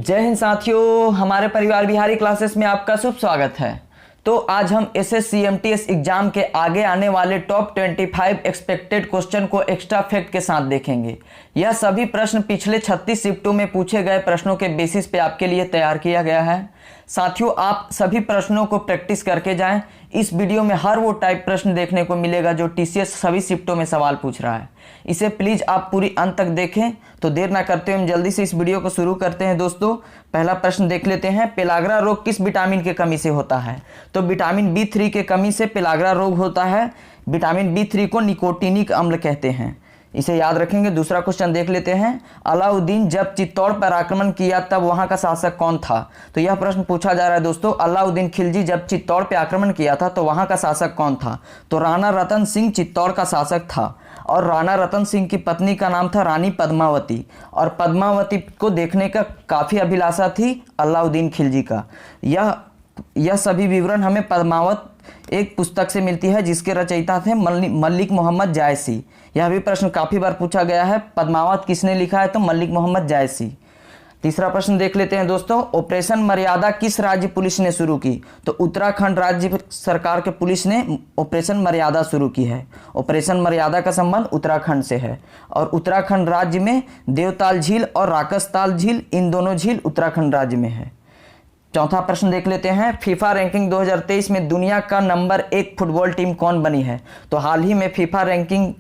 जय हिंद साथियों, हमारे परिवार बिहारी क्लासेस में आपका शुभ स्वागत है। तो आज हम SSC/MTS एग्जाम के आगे आने वाले टॉप 25 एक्सपेक्टेड क्वेश्चन को एक्स्ट्रा फैक्ट के साथ देखेंगे। यह सभी प्रश्न पिछले 36 शिफ्टों में पूछे गए प्रश्नों के बेसिस पे आपके लिए तैयार किया गया है। साथियों, आप सभी प्रश्नों को प्रैक्टिस करके जाएं। इस वीडियो में हर वो टाइप प्रश्न देखने को मिलेगा जो TCS सभी शिफ्टों में सवाल पूछ रहा है। इसे प्लीज़ आप पूरी अंत तक देखें। तो देर ना करते हुए हम जल्दी से इस वीडियो को शुरू करते हैं। दोस्तों, पहला प्रश्न देख लेते हैं। पेलाग्रा रोग किस विटामिन के कमी से होता है? तो विटामिन B3 के कमी से पेलाग्रा रोग होता है। विटामिन B3 को निकोटिनिक अम्ल कहते हैं, इसे याद रखेंगे। दूसरा क्वेश्चन देख लेते हैं। अलाउद्दीन जब चित्तौड़ पर आक्रमण किया तब वहां का शासक कौन था? तो यह प्रश्न पूछा जा रहा है दोस्तों। अलाउद्दीन खिलजी जब चित्तौड़ पर आक्रमण किया था तो वहां का शासक कौन था? तो राणा रतन सिंह चित्तौड़ का शासक था। और राणा रतन सिंह की पत्नी का नाम था रानी पद्मावती, और पद्मावती को देखने का काफ़ी अभिलाषा थी अलाउद्दीन खिलजी का। यह सभी विवरण हमें पद्मावत एक पुस्तक से मिलती है जिसके रचयिता थे मलिक मोहम्मद जायसी। यह भी प्रश्न काफ़ी बार पूछा गया है। पद्मावत किसने लिखा है? तो मलिक मोहम्मद जायसी। तीसरा प्रश्न देख लेते हैं दोस्तों। ऑपरेशन मर्यादा किस राज्य पुलिस ने शुरू की? तो उत्तराखंड राज्य सरकार के पुलिस ने ऑपरेशन मर्यादा शुरू की है। ऑपरेशन मर्यादा का संबंध उत्तराखंड से है, और उत्तराखंड राज्य में देवताल झील और राकसताल झील, इन दोनों झील उत्तराखंड राज्य में है। चौथा प्रश्न देख लेते हैं। फीफा रैंकिंग 2023 में दुनिया का नंबर 1 फुटबॉल टीम कौन बनी है? तो हाल ही में फीफा रैंकिंग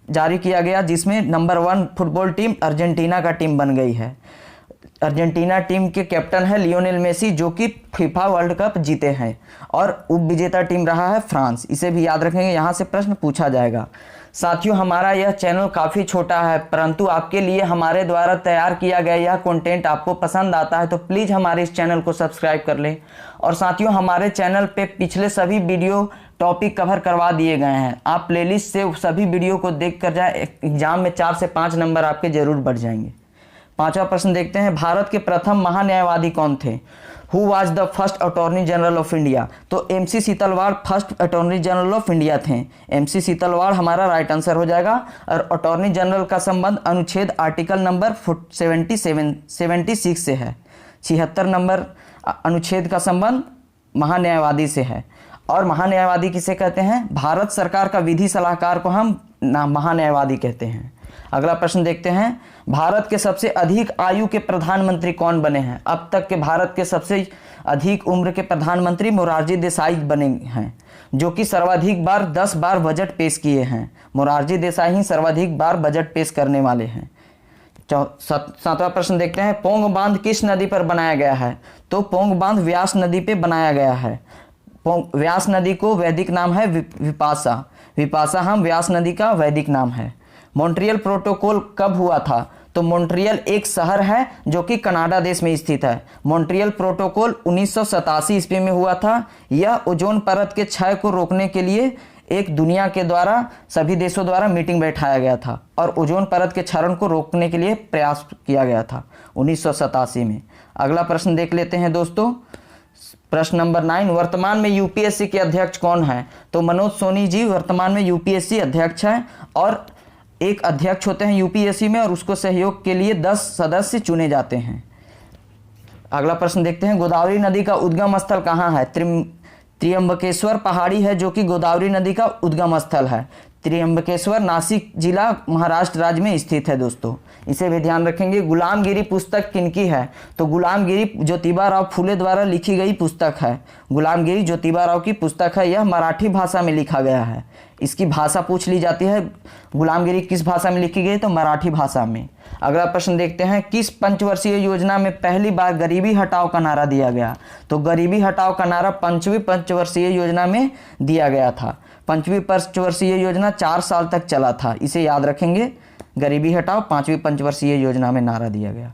जारी किया गया जिसमें नंबर 1 फुटबॉल टीम अर्जेंटीना का टीम बन गई है। अर्जेंटीना टीम के कैप्टन है लियोनेल मेसी, जो कि फीफा वर्ल्ड कप जीते हैं, और उप विजेता टीम रहा है फ्रांस। इसे भी याद रखेंगे, यहाँ से प्रश्न पूछा जाएगा। साथियों, हमारा यह चैनल काफ़ी छोटा है, परंतु आपके लिए हमारे द्वारा तैयार किया गया यह कंटेंट आपको पसंद आता है तो प्लीज़ हमारे इस चैनल को सब्सक्राइब कर लें। और साथियों, हमारे चैनल पे पिछले सभी वीडियो टॉपिक कवर करवा दिए गए हैं। आप प्लेलिस्ट से सभी वीडियो को देख कर जाए, एग्जाम में 4 से 5 नंबर आपके जरूर बढ़ जाएंगे। पांचवा प्रश्न देखते हैं। भारत के प्रथम महान्यायवादी कौन थे? Who was the first attorney general of India? तो MC Setalvad first attorney general of India थे। MC सीतलवाड़ हमारा राइट आंसर हो जाएगा। और अटॉर्नी जनरल का संबंध अनुच्छेद आर्टिकल नंबर 76 से है। 76 नंबर अनुच्छेद का संबंध महान्यायवादी से है। और महान्यायवादी किसे कहते हैं? भारत सरकार का विधि सलाहकार को हम महान्यायवादी कहते हैं। अगला प्रश्न देखते हैं। भारत के सबसे अधिक आयु के प्रधानमंत्री कौन बने हैं? अब तक के भारत के सबसे अधिक उम्र के प्रधानमंत्री मोरारजी देसाई बने हैं, जो कि सर्वाधिक बार 10 बार बजट पेश किए हैं। मोरारजी देसाई ही सर्वाधिक बार बजट पेश करने वाले हैं। 7वां प्रश्न देखते हैं। पोंग बांध किस नदी पर बनाया गया है? तो पोंग बांध व्यास नदी पे बनाया गया है। व्यास नदी को वैदिक नाम है विपाशा। विपाशा हम व्यास नदी का वैदिक नाम है। मॉन्ट्रियल प्रोटोकॉल कब हुआ था? तो मॉन्ट्रियल एक शहर है जो कि कनाडा देश में स्थित है। मॉन्ट्रियल प्रोटोकॉल 1987 ईस्वी में हुआ था। यह ओजोन परत के क्षय को रोकने के लिए एक दुनिया के द्वारा सभी देशों द्वारा मीटिंग बैठाया गया था, और ओजोन परत के क्षरण को रोकने के लिए प्रयास किया गया था 1987 में। अगला प्रश्न देख लेते हैं दोस्तों। प्रश्न नंबर 9। वर्तमान में UPSC के अध्यक्ष कौन है? तो मनोज सोनी जी वर्तमान में UPSC अध्यक्ष हैं, और एक अध्यक्ष होते हैं UPSC में, और उसको सहयोग के लिए 10 सदस्य चुने जाते हैं। अगला प्रश्न देखते हैं। गोदावरी नदी का उद्गम स्थल कहाँ है? त्र्यंबकेश्वर पहाड़ी है जो कि गोदावरी नदी का उद्गम स्थल है। त्र्यंबकेश्वर नासिक जिला महाराष्ट्र राज्य में स्थित है दोस्तों, इसे भी ध्यान रखेंगे। गुलामगिरी पुस्तक किनकी है? तो गुलामगिरी ज्योतिबा राव फुले द्वारा लिखी गई पुस्तक है। गुलामगिरी ज्योतिबा राव की पुस्तक है। यह मराठी भाषा में लिखा गया है। इसकी भाषा पूछ ली जाती है। गुलामगिरी किस भाषा में लिखी गई? तो मराठी भाषा में। अगला प्रश्न देखते हैं। किस पंचवर्षीय योजना में पहली बार गरीबी हटाओ का नारा दिया गया? तो गरीबी हटाओ का नारा 5वीं पंचवर्षीय योजना में दिया गया था। 5वीं पंचवर्षीय योजना 4 साल तक चला था, इसे याद रखेंगे। गरीबी हटाओ 5वीं पंचवर्षीय योजना में नारा दिया गया।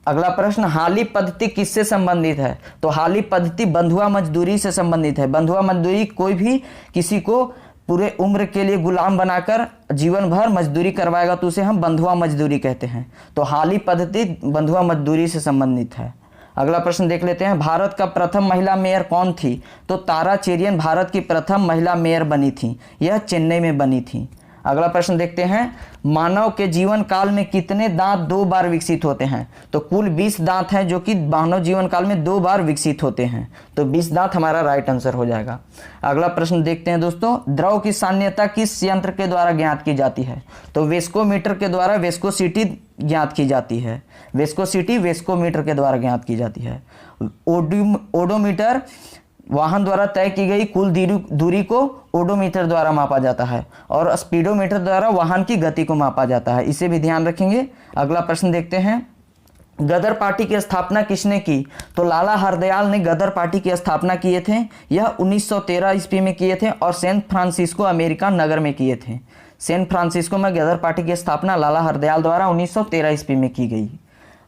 अगला प्रश्न। हाली पद्धति किससे संबंधित है? तो हाली पद्धति बंधुआ मजदूरी से संबंधित है। बंधुआ मजदूरी कोई भी किसी को पूरे उम्र के लिए गुलाम बनाकर जीवन भर मजदूरी करवाएगा तो उसे हम बंधुआ मजदूरी कहते हैं। तो हाली पद्धति बंधुआ मजदूरी से संबंधित है। अगला प्रश्न देख लेते हैं। भारत का प्रथम महिला मेयर कौन थी? तो तारा चेरियन भारत की प्रथम महिला मेयर बनी थी। यह चेन्नई में बनी थी। अगला प्रश्न देखते हैं, मानव के जीवन काल में कितने दांत 2 बार विकसित होते हैं? तो कुल 20 दांत हैं जो कि मानव जीवन काल में 2 बार विकसित होते हैं। तो 20 दांत हमारा राइट आंसर हो जाएगा। अगला प्रश्न देखते हैं दोस्तों, द्रव की साम्यता किस यंत्र के द्वारा ज्ञात की जाती है? तो वेस्कोमीटर के द्वारा वेस्कोसिटी ज्ञात की जाती है। वेस्कोसिटी वेस्कोमीटर के द्वारा ज्ञात की जाती है। ओडोमीटर वाहन द्वारा तय की गई कुल दूरी को ओडोमीटर द्वारा मापा जाता है और स्पीडोमीटर द्वारा वाहन की गति को मापा जाता है। इसे भी ध्यान रखेंगे। अगला प्रश्न देखते हैं, गदर पार्टी की स्थापना किसने की? तो लाला हरदयाल ने गदर पार्टी की स्थापना किए थे। यह 1913 ईस्वी में किए थे और सैन फ्रांसिस्को अमेरिका नगर में किए थे। सैन फ्रांसिस्को में गदर पार्टी की स्थापना लाला हरदयाल द्वारा 1913 ईस्वी में की गई।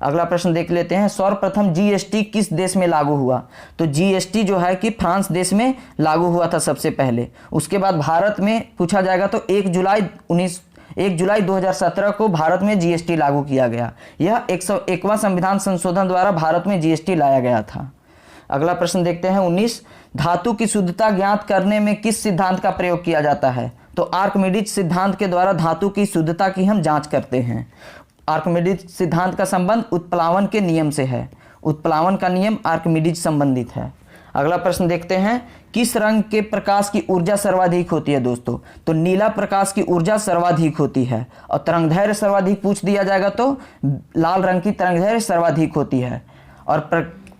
अगला प्रश्न देख लेते हैं, सर्वप्रथम जीएसटी किस देश में लागू हुआ? तो जीएसटी जो है कि फ्रांस देश में लागू हुआ था सबसे पहले। उसके बाद भारत में पूछा जाएगा तो 1 जुलाई 2017 को भारत में जीएसटी लागू किया गया। यह 101वां संविधान संशोधन द्वारा भारत में जीएसटी लाया गया था। अगला प्रश्न देखते हैं 19, धातु की शुद्धता ज्ञात करने में किस सिद्धांत का प्रयोग किया जाता है? तो आर्किमिडीज सिद्धांत के द्वारा धातु की शुद्धता की हम जांच करते हैं। आर्किमिडीज सिद्धांत का संबंध उत्प्लावन के नियम से है। उत्प्लावन का नियम आर्किमिडीज संबंधित है। अगला प्रश्न देखते हैं, किस रंग के प्रकाश की ऊर्जा सर्वाधिक होती है दोस्तों? तो नीला प्रकाश की ऊर्जा सर्वाधिक होती है। और तरंगदैर्घ्य सर्वाधिक पूछ दिया जाएगा तो लाल रंग की तरंगदैर्घ्य सर्वाधिक होती है। और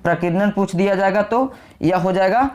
प्रकीर्णन पूछ दिया जाएगा तो यह हो जाएगा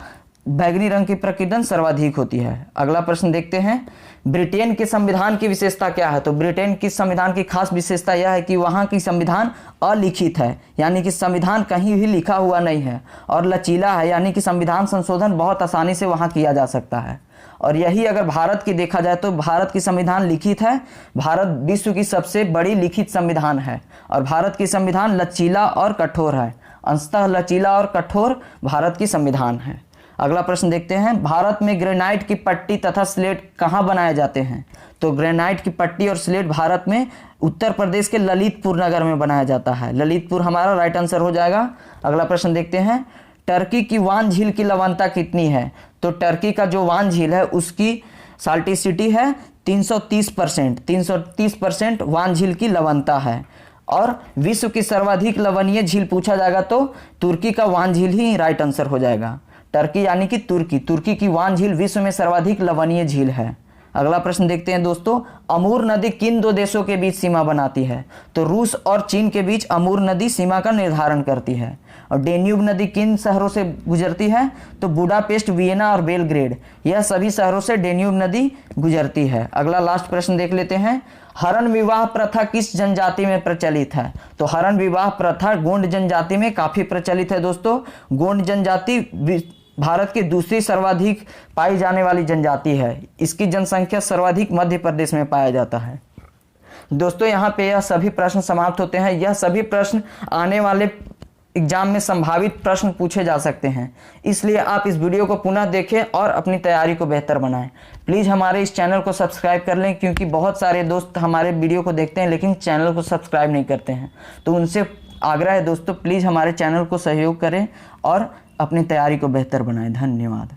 बैगनी रंग की प्रकीर्णन सर्वाधिक होती है। अगला प्रश्न देखते हैं, ब्रिटेन के संविधान की विशेषता क्या है? तो ब्रिटेन की संविधान की खास विशेषता यह है कि वहाँ की संविधान अलिखित है, यानी कि संविधान कहीं भी लिखा हुआ नहीं है, और लचीला है, यानी कि संविधान संशोधन बहुत आसानी से वहाँ किया जा सकता है। और यही अगर भारत की देखा जाए तो भारत की संविधान लिखित है। भारत विश्व की सबसे बड़ी लिखित संविधान है और भारत की संविधान लचीला और कठोर है। अंशतः लचीला और कठोर भारत की संविधान है। अगला प्रश्न देखते हैं, भारत में ग्रेनाइट की पट्टी तथा स्लेट कहाँ बनाए जाते हैं? तो ग्रेनाइट की पट्टी और स्लेट भारत में उत्तर प्रदेश के ललितपुर नगर में बनाया जाता है। ललितपुर हमारा राइट आंसर हो जाएगा। अगला प्रश्न देखते हैं, टर्की की वान झील की लवणता कितनी है? तो टर्की का जो वान झील है उसकी साल्टिसिटी है 330%। 330% वान झील की लवणता है। और विश्व की सर्वाधिक लवणीय झील पूछा जाएगा तो तुर्की का वान झील ही राइट आंसर हो जाएगा। टर्की यानी कि तुर्की की वान झील विश्व में सर्वाधिक लवणीय झील है। अगला प्रश्न देखते हैं दोस्तों, अमूर नदी किन 2 देशों के बीच सीमा बनाती है? तो रूस और चीन के बीच अमूर नदी सीमा का निर्धारण करती है। और डेन्यूब नदी किन शहरों से गुजरती है? तो बुडापेस्ट, वियना और बेलग्रेड, यह सभी शहरों से डेन्यूब नदी गुजरती है। अगला लास्ट प्रश्न देख लेते हैं, हरण विवाह प्रथा किस जनजाति में प्रचलित है? तो हरण विवाह प्रथा गोंड जनजाति में काफी प्रचलित है दोस्तों। गोंड जनजाति भारत की दूसरी सर्वाधिक पाई जाने वाली जनजाति है। इसकी जनसंख्या सर्वाधिक मध्य प्रदेश में पाया जाता है। दोस्तों यहाँ पे यह सभी प्रश्न समाप्त होते हैं। यह सभी प्रश्न आने वाले एग्जाम में संभावित प्रश्न पूछे जा सकते हैं, इसलिए आप इस वीडियो को पुनः देखें और अपनी तैयारी को बेहतर बनाएं। प्लीज़ हमारे इस चैनल को सब्सक्राइब कर लें, क्योंकि बहुत सारे दोस्त हमारे वीडियो को देखते हैं लेकिन चैनल को सब्सक्राइब नहीं करते हैं। तो उनसे आग्रह है दोस्तों, प्लीज़ हमारे चैनल को सहयोग करें और अपनी तैयारी को बेहतर बनाएं। धन्यवाद।